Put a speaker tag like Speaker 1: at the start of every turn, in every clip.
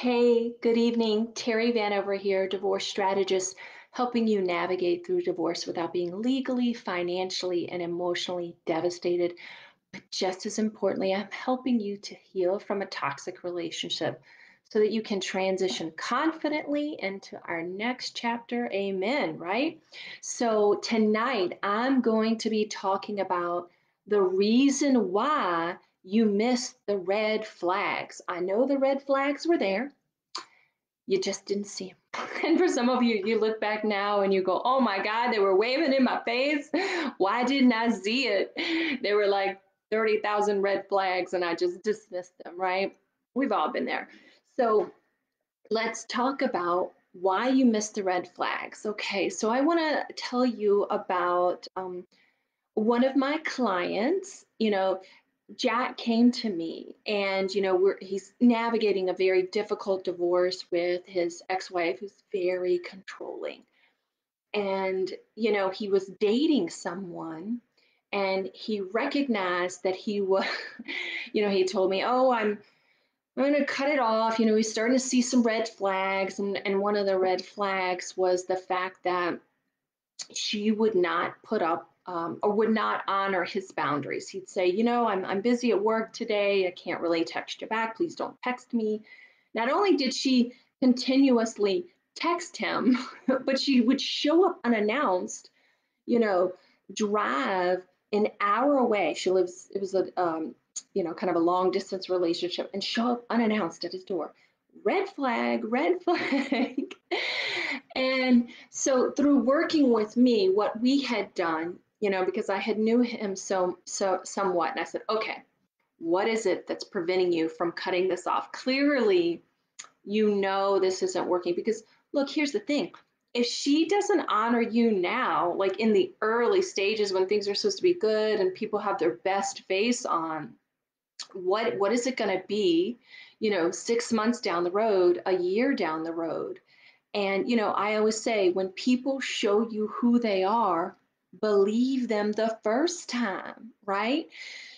Speaker 1: Hey, good evening. Terry Vanover here, divorce strategist, helping you navigate through divorce without being legally, financially, and emotionally devastated. But just as importantly, I'm helping you to heal from a toxic relationship so that you can transition confidently into our next chapter. Amen, right? So, tonight I'm going to be talking about the reason why you missed the red flags. I know the red flags were there, you just didn't see them. And for some of you, you look back now and you go, oh my God, they were waving in my face. Why didn't I see it? There were like 30,000 red flags and I just dismissed them, right? We've all been there. So let's talk about why you missed the red flags. Okay, so I want to tell you about one of my clients. Jack came to me and he's navigating a very difficult divorce with his ex-wife who's very controlling. And he was dating someone and he recognized that he was he told me, "Oh, I'm going to cut it off." He's starting to see some red flags, and one of the red flags was the fact that she would not put up or would not honor his boundaries. He'd say, I'm busy at work today. I can't really text you back. Please don't text me. Not only did she continuously text him, but she would show up unannounced, you know, drive an hour away. It was kind of a long distance relationship, and show up unannounced at his door. Red flag, red flag. And so through working with me, what we had done, because I had knew him so somewhat, and I said, okay, what is it that's preventing you from cutting this off? Clearly, this isn't working because look, here's the thing. If she doesn't honor you now, like in the early stages when things are supposed to be good and people have their best face on, what is it going to be, 6 months down the road, a year down the road? And, I always say when people show you who they are, believe them the first time, right?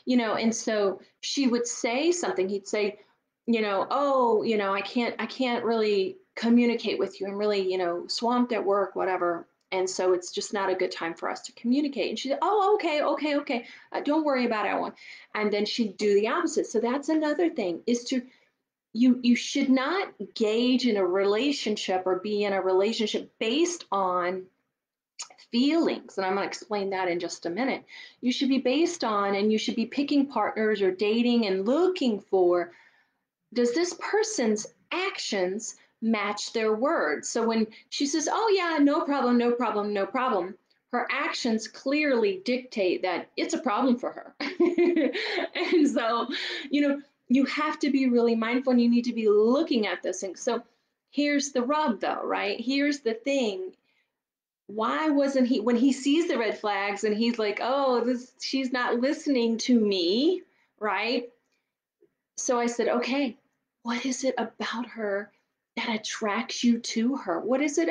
Speaker 1: And so she would say something, he'd say, oh, I can't really communicate with you. I'm really, swamped at work, whatever. And so it's just not a good time for us to communicate. And she said, oh, okay, okay, okay. Don't worry about it. I won't. And then she'd do the opposite. So that's another thing is to you should not gauge in a relationship or be in a relationship based on feelings, and I'm going to explain that in just a minute. You should be based on, and you should be picking partners or dating and looking for, does this person's actions match their words? So when she says, oh yeah, no problem, no problem, no problem, her actions clearly dictate that it's a problem for her. And so, you know, you have to be really mindful and you need to be looking at this thing. So here's the rub though, right? Here's the thing. Why wasn't he, when he sees the red flags and he's like, oh, this, she's not listening to me, right? So I said, okay, what is it about her that attracts you to her? What is it?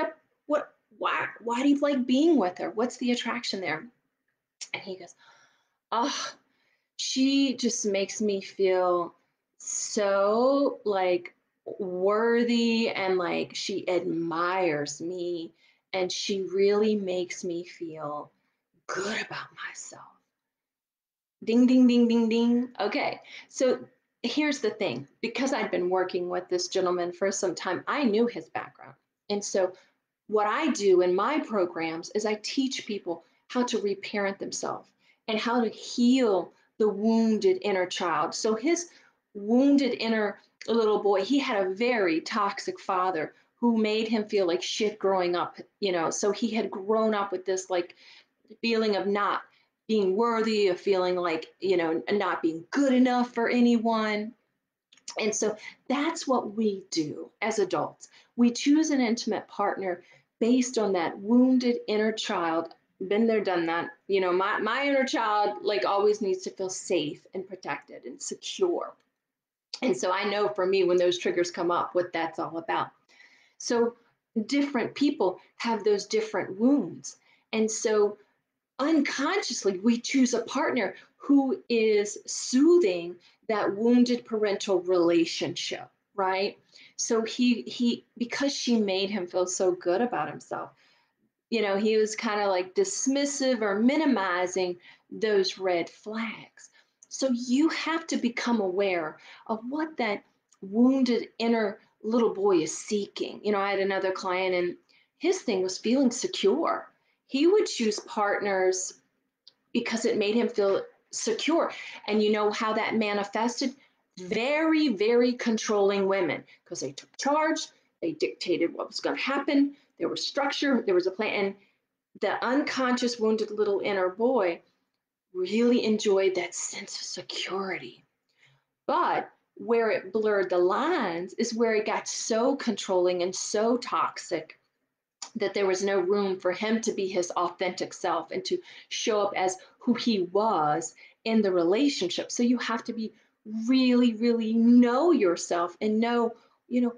Speaker 1: Why do you like being with her? What's the attraction there? And he goes, oh, she just makes me feel so like worthy, and like she admires me, and she really makes me feel good about myself. Ding, ding, ding, ding, ding. Okay. So here's the thing, because I'd been working with this gentleman for some time, I knew his background. And so what I do in my programs is I teach people how to reparent themselves and how to heal the wounded inner child. So his wounded inner little boy, he had a very toxic father who made him feel like shit growing up, so he had grown up with this like feeling of not being worthy, of feeling like, not being good enough for anyone. And so that's what we do as adults. We choose an intimate partner based on that wounded inner child. Been there, done that. My inner child like always needs to feel safe and protected and secure. And so I know for me when those triggers come up, what that's all about. So different people have those different wounds. And so unconsciously we choose a partner who is soothing that wounded parental relationship, right? So he because she made him feel so good about himself, he was kind of like dismissive or minimizing those red flags. So you have to become aware of what that wounded inner little boy is seeking. I had another client, and his thing was feeling secure. He would choose partners because it made him feel secure. And you know how that manifested? Very, very controlling women, because they took charge, they dictated what was going to happen, there was structure, there was a plan. And the unconscious wounded little inner boy really enjoyed that sense of security. But where it blurred the lines is where it got so controlling and so toxic that there was no room for him to be his authentic self and to show up as who he was in the relationship. So you have to be really, really know yourself and know, you know,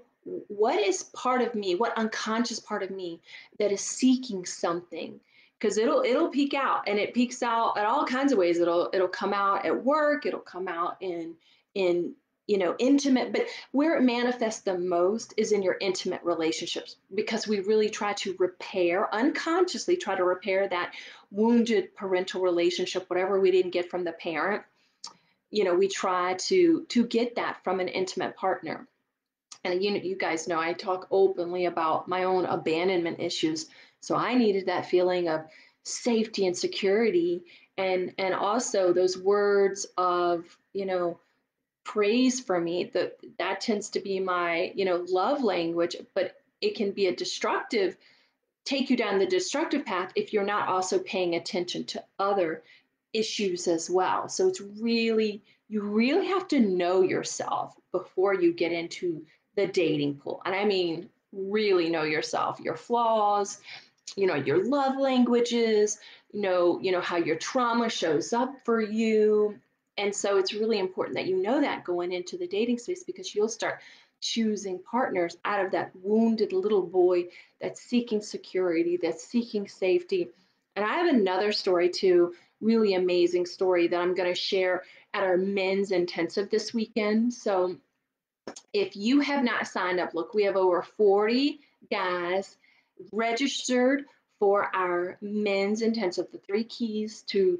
Speaker 1: what is part of me, what unconscious part of me that is seeking something. Because it'll peek out, and it peeks out at all kinds of ways. It'll come out at work, it'll come out in intimate, but where it manifests the most is in your intimate relationships, because we really try to repair, unconsciously try to repair that wounded parental relationship, whatever we didn't get from the parent. We try to get that from an intimate partner. And you guys know I talk openly about my own abandonment issues. So I needed that feeling of safety and security, and also those words of, praise for me. That tends to be my love language, but it can be a destructive, take you down the destructive path if you're not also paying attention to other issues as well. So you really have to know yourself before you get into the dating pool. And I mean really know yourself, your flaws, your love languages, how your trauma shows up for you. And so it's really important that you know that going into the dating space, because you'll start choosing partners out of that wounded little boy that's seeking security, that's seeking safety. And I have another story too, really amazing story that I'm going to share at our men's intensive this weekend. So if you have not signed up, look, we have over 40 guys registered for our men's intensive, the 3 keys to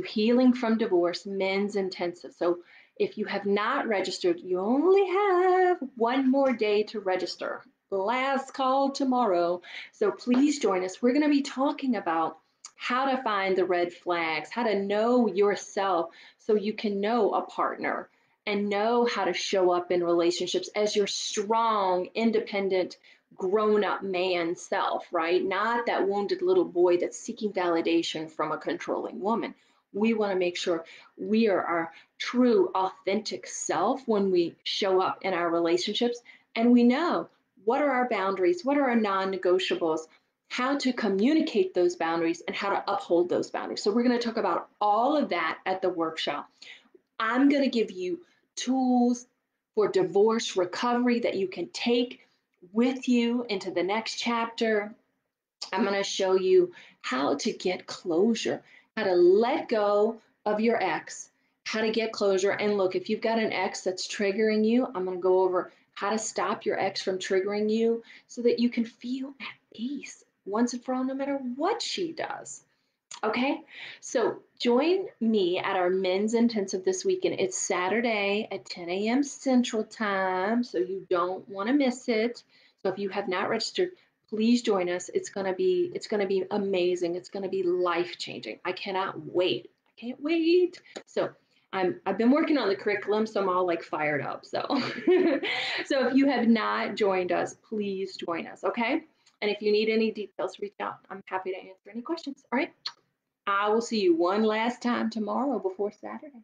Speaker 1: healing from divorce men's intensive. So if you have not registered, you only have one more day to register. Last call tomorrow. So please join us. We're going to be talking about how to find the red flags, how to know yourself so you can know a partner and know how to show up in relationships as your strong, independent, grown up man self, right? Not that wounded little boy that's seeking validation from a controlling woman. We want to make sure we are our true, authentic self when we show up in our relationships. And we know what are our boundaries, what are our non negotiables, how to communicate those boundaries, and how to uphold those boundaries. So, we're going to talk about all of that at the workshop. I'm going to give you tools for divorce recovery that you can take with you into the next chapter. I'm going to show you how to get closure, how to let go of your ex, how to get closure. And look, if you've got an ex that's triggering you, I'm going to go over how to stop your ex from triggering you so that you can feel at peace once and for all, no matter what she does. Okay, so join me at our men's intensive this weekend. It's Saturday at 10 a.m. Central Time, so you don't want to miss it. So if you have not registered, please join us. It's gonna be amazing. It's gonna be life changing. I cannot wait. I can't wait. So I've been working on the curriculum, so I'm all like fired up. So so if you have not joined us, please join us. Okay. And if you need any details, reach out. I'm happy to answer any questions. All right. I will see you one last time tomorrow before Saturday.